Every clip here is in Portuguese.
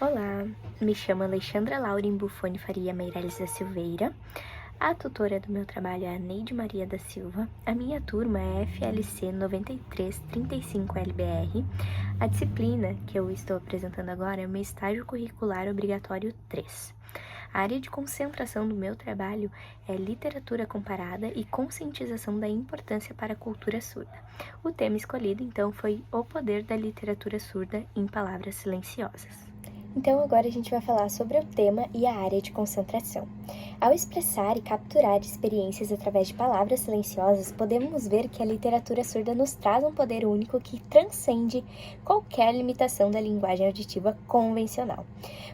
Olá, me chamo Alexandra Lauren Buffoni Faria Meirelles da Silveira. A tutora do meu trabalho é a Neide Maria da Silva. A minha turma é FLC 9335LBR. A disciplina que eu estou apresentando agora é o meu estágio curricular obrigatório 3. A área de concentração do meu trabalho é literatura comparada e conscientização da importância para a cultura surda. O tema escolhido, então, foi o poder da literatura surda em palavras silenciosas. Então agora a gente vai falar sobre o tema e a área de concentração. Ao expressar e capturar experiências através de palavras silenciosas, podemos ver que a literatura surda nos traz um poder único que transcende qualquer limitação da linguagem auditiva convencional.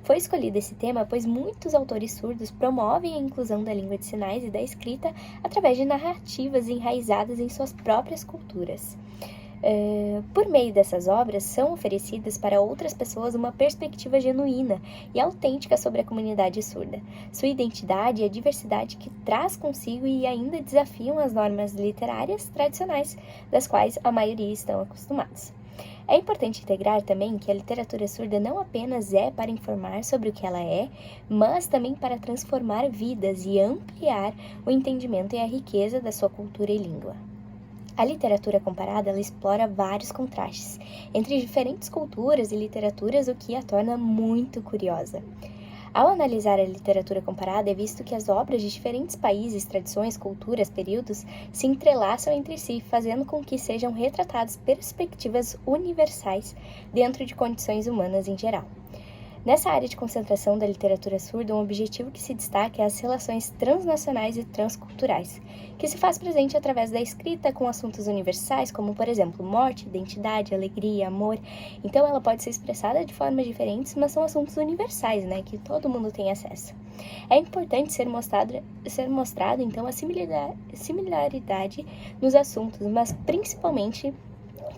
Foi escolhido esse tema pois muitos autores surdos promovem a inclusão da língua de sinais e da escrita através de narrativas enraizadas em suas próprias culturas. Por meio dessas obras, são oferecidas para outras pessoas uma perspectiva genuína e autêntica sobre a comunidade surda, sua identidade e a diversidade que traz consigo e ainda desafiam as normas literárias tradicionais, das quais a maioria estão acostumados. É importante integrar também que a literatura surda não apenas é para informar sobre o que ela é, mas também para transformar vidas e ampliar o entendimento e a riqueza da sua cultura e língua. A literatura comparada ela explora vários contrastes entre diferentes culturas e literaturas, o que a torna muito curiosa. Ao analisar a literatura comparada, é visto que as obras de diferentes países, tradições, culturas, períodos se entrelaçam entre si, fazendo com que sejam retratadas perspectivas universais dentro de condições humanas em geral. Nessa área de concentração da literatura surda, um objetivo que se destaca é as relações transnacionais e transculturais, que se faz presente através da escrita com assuntos universais, como, por exemplo, morte, identidade, alegria, amor. Então, ela pode ser expressada de formas diferentes, mas são assuntos universais, né, que todo mundo tem acesso. É importante ser mostrado então, a similaridade nos assuntos, mas principalmente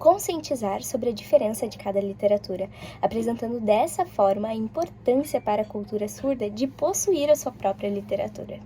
conscientizar sobre a diferença de cada literatura, apresentando dessa forma a importância para a cultura surda de possuir a sua própria literatura.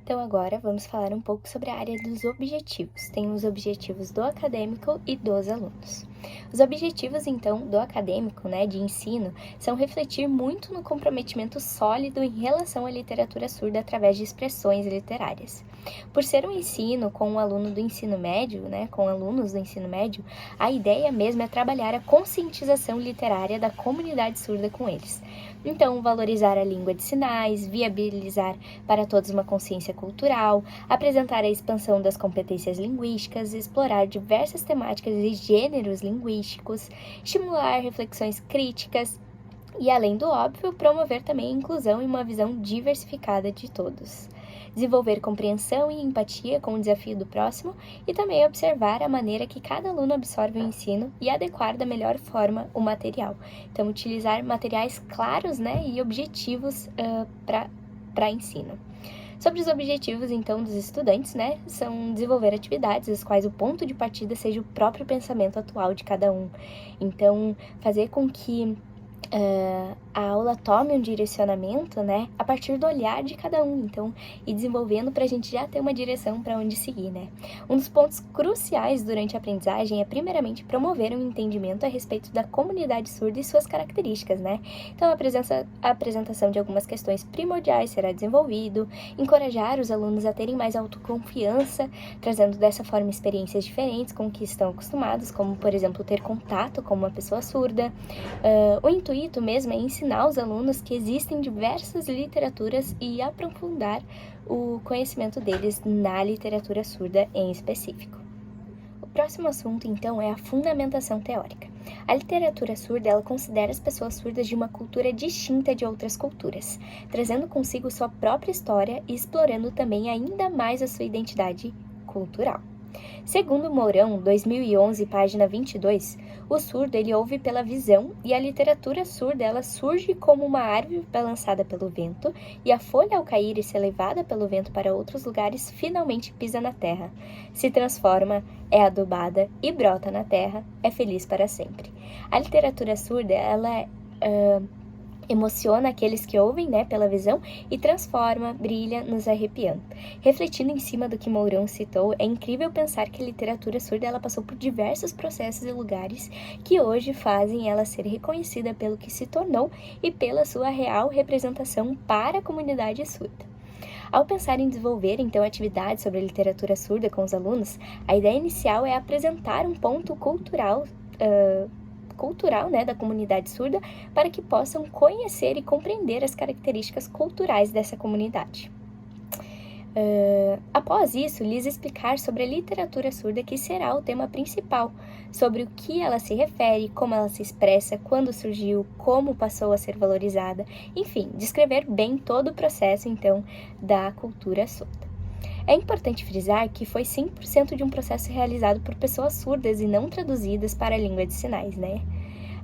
Então agora vamos falar um pouco sobre a área dos objetivos. Tem os objetivos do acadêmico e dos alunos. Os objetivos, então, do acadêmico, de ensino, são refletir muito no comprometimento sólido em relação à literatura surda através de expressões literárias. Por ser um ensino com um aluno do ensino médio, com alunos do ensino médio, a ideia mesmo é trabalhar a conscientização literária da comunidade surda com eles. Então, valorizar a língua de sinais, viabilizar para todos uma consciência cultural, apresentar a expansão das competências linguísticas, explorar diversas temáticas e gêneros linguísticos, estimular reflexões críticas e, além do óbvio, promover também a inclusão e uma visão diversificada de todos. Desenvolver compreensão e empatia com o desafio do próximo e também observar a maneira que cada aluno absorve o ensino e adequar da melhor forma o material. Então, utilizar materiais claros e objetivos para ensino. Sobre os objetivos, então, dos estudantes, são desenvolver atividades as quais o ponto de partida seja o próprio pensamento atual de cada um. Então, fazer com que a aula tome um direcionamento, a partir do olhar de cada um, então, e desenvolvendo para a gente já ter uma direção para onde seguir, Um dos pontos cruciais durante a aprendizagem é, primeiramente, promover um entendimento a respeito da comunidade surda e suas características, Então, a apresentação de algumas questões primordiais será desenvolvido, encorajar os alunos a terem mais autoconfiança, trazendo dessa forma experiências diferentes com que estão acostumados, como, por exemplo, ter contato com uma pessoa surda. O intuito mesmo é ensinar os alunos que existem diversas literaturas e aprofundar o conhecimento deles na literatura surda em específico. O próximo assunto, então, é a fundamentação teórica. A literatura surda, ela considera as pessoas surdas de uma cultura distinta de outras culturas, trazendo consigo sua própria história e explorando também ainda mais a sua identidade cultural. Segundo Mourão, 2011, página 22, o surdo ele ouve pela visão e a literatura surda ela surge como uma árvore balançada pelo vento e a folha ao cair e ser levada pelo vento para outros lugares finalmente pisa na terra, se transforma, é adubada e brota na terra, é feliz para sempre. A literatura surda ela emociona aqueles que ouvem, né, pela visão e transforma, brilha, nos arrepiando. Refletindo em cima do que Mourão citou, é incrível pensar que a literatura surda ela passou por diversos processos e lugares que hoje fazem ela ser reconhecida pelo que se tornou e pela sua real representação para a comunidade surda. Ao pensar em desenvolver, então, atividades sobre a literatura surda com os alunos, a ideia inicial é apresentar um ponto cultural, né, da comunidade surda para que possam conhecer e compreender as características culturais dessa comunidade. Após isso, lhes explicar sobre a literatura surda, que será o tema principal, sobre o que ela se refere, como ela se expressa, quando surgiu, como passou a ser valorizada, enfim, descrever bem todo o processo, então, da cultura surda. É importante frisar que foi 100% de um processo realizado por pessoas surdas e não traduzidas para a língua de sinais, né?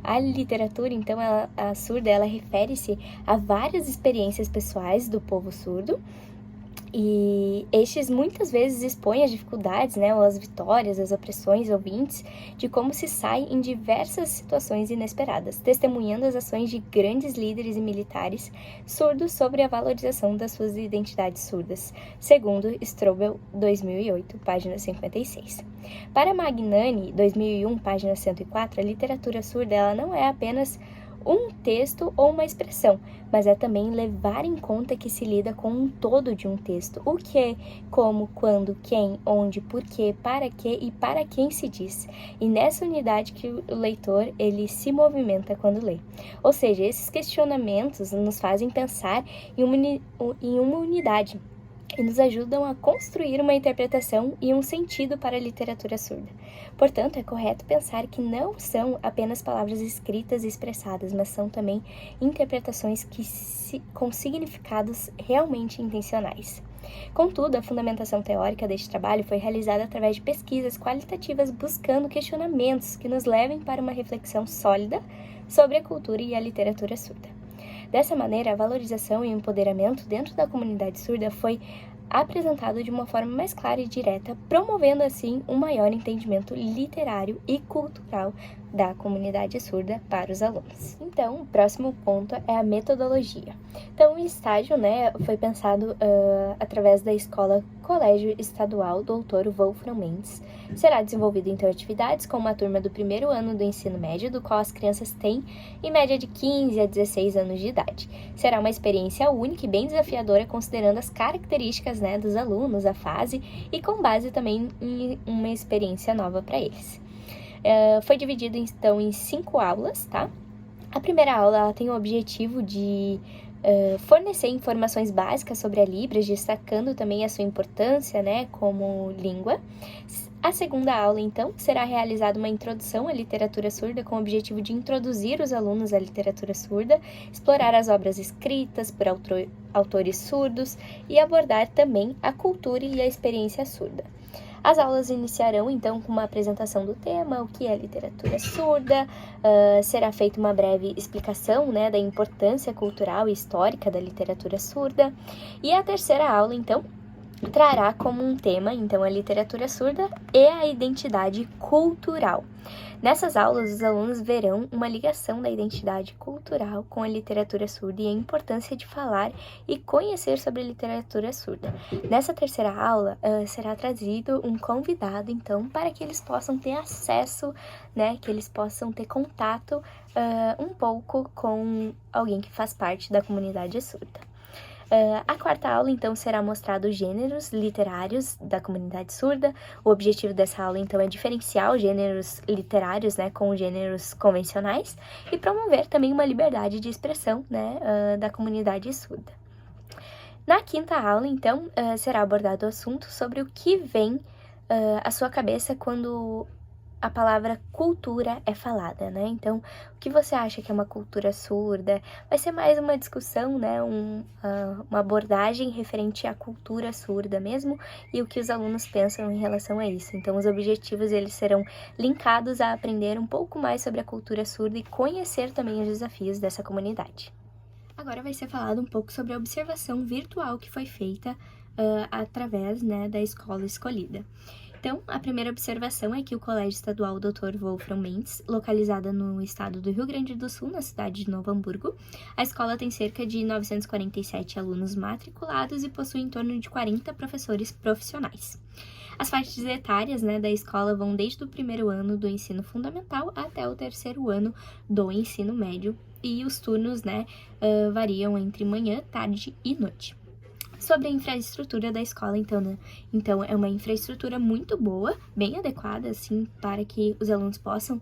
A literatura, então, a surda, ela refere-se a várias experiências pessoais do povo surdo, e estes muitas vezes expõem as dificuldades, né, ou as vitórias, as opressões ouvintes, de como se sai em diversas situações inesperadas, testemunhando as ações de grandes líderes e militares surdos sobre a valorização das suas identidades surdas, segundo Strobel, 2008, página 56. Para Magnani, 2001, página 104, a literatura surda ela não é apenas um texto ou uma expressão, mas é também levar em conta que se lida com um todo de um texto, o que, como, quando, quem, onde, porquê, para que e para quem se diz, e nessa unidade que o leitor ele se movimenta quando lê. Ou seja, esses questionamentos nos fazem pensar em uma unidade e nos ajudam a construir uma interpretação e um sentido para a literatura surda. Portanto, é correto pensar que não são apenas palavras escritas e expressadas, mas são também interpretações com significados realmente intencionais. Contudo, a fundamentação teórica deste trabalho foi realizada através de pesquisas qualitativas buscando questionamentos que nos levem para uma reflexão sólida sobre a cultura e a literatura surda. Dessa maneira, a valorização e o empoderamento dentro da comunidade surda foi apresentado de uma forma mais clara e direta, promovendo assim um maior entendimento literário e cultural da comunidade surda para os alunos. Então, o próximo ponto é a metodologia. Então, o estágio, né, foi pensado através da escola Colégio Estadual Dr. Wolfram Mendes. Será desenvolvido, então, atividades com uma turma do primeiro ano do ensino médio, do qual as crianças têm, em média, de 15 a 16 anos de idade. Será uma experiência única e bem desafiadora, considerando as características, né, dos alunos, a fase, e com base também em uma experiência nova para eles. Foi dividido, então, em 5 aulas, tá? A primeira aula ela tem o objetivo de fornecer informações básicas sobre a Libras, destacando também a sua importância, né, como língua. A segunda aula, então, será realizada uma introdução à literatura surda com o objetivo de introduzir os alunos à literatura surda, explorar as obras escritas por autores surdos e abordar também a cultura e a experiência surda. As aulas iniciarão, então, com uma apresentação do tema, o que é literatura surda, será feita uma breve explicação, né, da importância cultural e histórica da literatura surda, e a terceira aula, então, trará como um tema, então, a literatura surda e a identidade cultural. Nessas aulas, os alunos verão uma ligação da identidade cultural com a literatura surda e a importância de falar e conhecer sobre a literatura surda. Nessa terceira aula, será trazido um convidado, então, para que eles possam ter acesso, né, que eles possam ter contato um pouco com alguém que faz parte da comunidade surda. A quarta aula, então, será mostrado os gêneros literários da comunidade surda. O objetivo dessa aula, então, é diferenciar os gêneros literários, né, com os gêneros convencionais e promover também uma liberdade de expressão, né, da comunidade surda. Na quinta aula, então, será abordado o assunto sobre o que vem à sua cabeça quando a palavra cultura é falada, né? Então, o que você acha que é uma cultura surda? Vai ser mais uma discussão, né? Uma abordagem referente à cultura surda mesmo e o que os alunos pensam em relação a isso. Então, os objetivos, eles serão linkados a aprender um pouco mais sobre a cultura surda e conhecer também os desafios dessa comunidade. Agora vai ser falado um pouco sobre a observação virtual que foi feita através, né, da escola escolhida. Então, a primeira observação é que o Colégio Estadual Dr. Wolfram Mendes, localizada no estado do Rio Grande do Sul, na cidade de Novo Hamburgo, a escola tem cerca de 947 alunos matriculados e possui em torno de 40 professores profissionais. As faixas etárias, né, da escola vão desde o primeiro ano do ensino fundamental até o terceiro ano do ensino médio, e os turnos, né, variam entre manhã, tarde e noite. Sobre a infraestrutura da escola, então é uma infraestrutura muito boa, bem adequada, assim, para que os alunos possam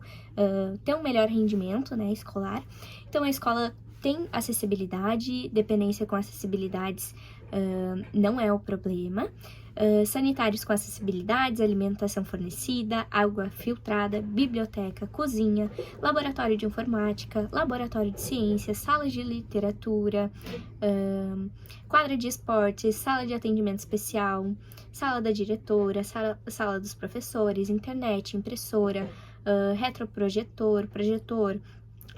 ter um melhor rendimento, né, escolar. Então, a escola tem acessibilidade, dependência com acessibilidades não é o problema. Sanitários com acessibilidades, alimentação fornecida, água filtrada, biblioteca, cozinha, laboratório de informática, laboratório de ciências, salas de literatura, quadra de esportes, sala de atendimento especial, sala da diretora, sala dos professores, internet, impressora, retroprojetor, projetor,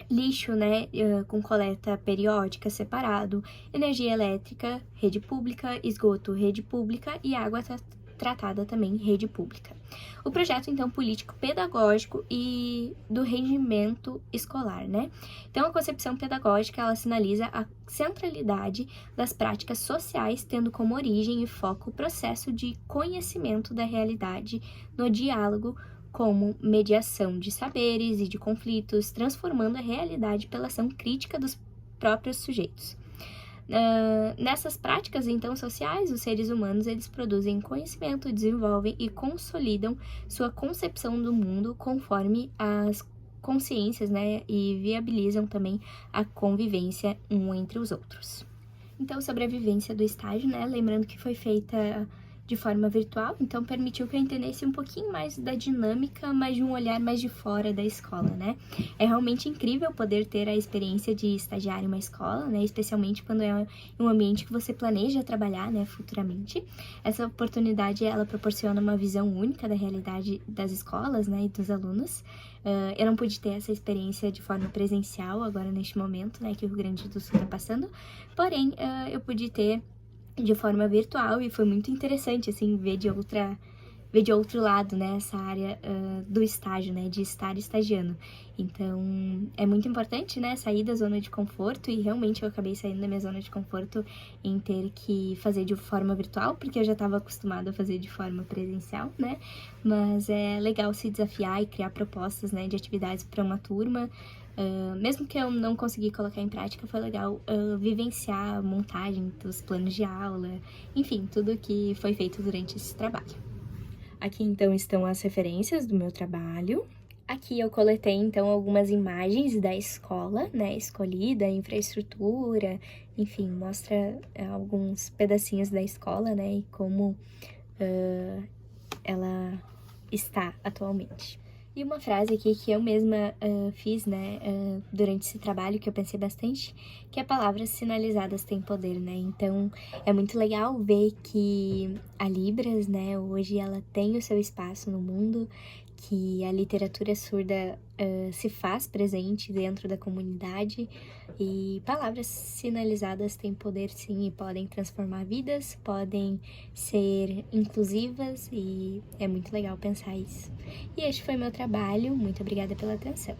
lixo, né, com coleta periódica separado, energia elétrica, rede pública, esgoto, rede pública e água tratada também, rede pública. O projeto, então, político-pedagógico e do rendimento escolar, né? Então, a concepção pedagógica, ela sinaliza a centralidade das práticas sociais, tendo como origem e foco o processo de conhecimento da realidade no diálogo como mediação de saberes e de conflitos, transformando a realidade pela ação crítica dos próprios sujeitos. Nessas práticas, então, sociais, os seres humanos, eles produzem conhecimento, desenvolvem e consolidam sua concepção do mundo conforme as consciências, né, e viabilizam também a convivência um entre os outros. Então, sobre a vivência do estágio, né, lembrando que foi feita de forma virtual, então permitiu que eu entendesse um pouquinho mais da dinâmica, mas de um olhar mais de fora da escola, né? É realmente incrível poder ter a experiência de estagiar em uma escola, né? Especialmente quando é um ambiente que você planeja trabalhar, né, futuramente. Essa oportunidade, ela proporciona uma visão única da realidade das escolas, né, e dos alunos. Eu não pude ter essa experiência de forma presencial agora neste momento, né, que o Rio Grande do Sul está passando, porém, eu pude ter de forma virtual e foi muito interessante, assim, ver de outro lado, né, essa área do estágio, né, de estar estagiando. Então, é muito importante, né, sair da zona de conforto, e realmente eu acabei saindo da minha zona de conforto em ter que fazer de forma virtual, porque eu já estava acostumada a fazer de forma presencial, né, mas é legal se desafiar e criar propostas, né, de atividades para uma turma. Mesmo que eu não consegui colocar em prática, foi legal vivenciar a montagem dos planos de aula, enfim, tudo que foi feito durante esse trabalho. Aqui, então, estão as referências do meu trabalho. Aqui eu coletei, então, algumas imagens da escola, né, escolhida, infraestrutura, enfim, mostra alguns pedacinhos da escola, né, e como ela está atualmente. E uma frase aqui que eu mesma fiz, né, durante esse trabalho, que eu pensei bastante, que é: palavras sinalizadas têm poder, né? Então, é muito legal ver que a Libras, né, hoje ela tem o seu espaço no mundo, que a literatura surda se faz presente dentro da comunidade, e palavras sinalizadas têm poder, sim, e podem transformar vidas, podem ser inclusivas, e é muito legal pensar isso. E este foi meu trabalho, muito obrigada pela atenção.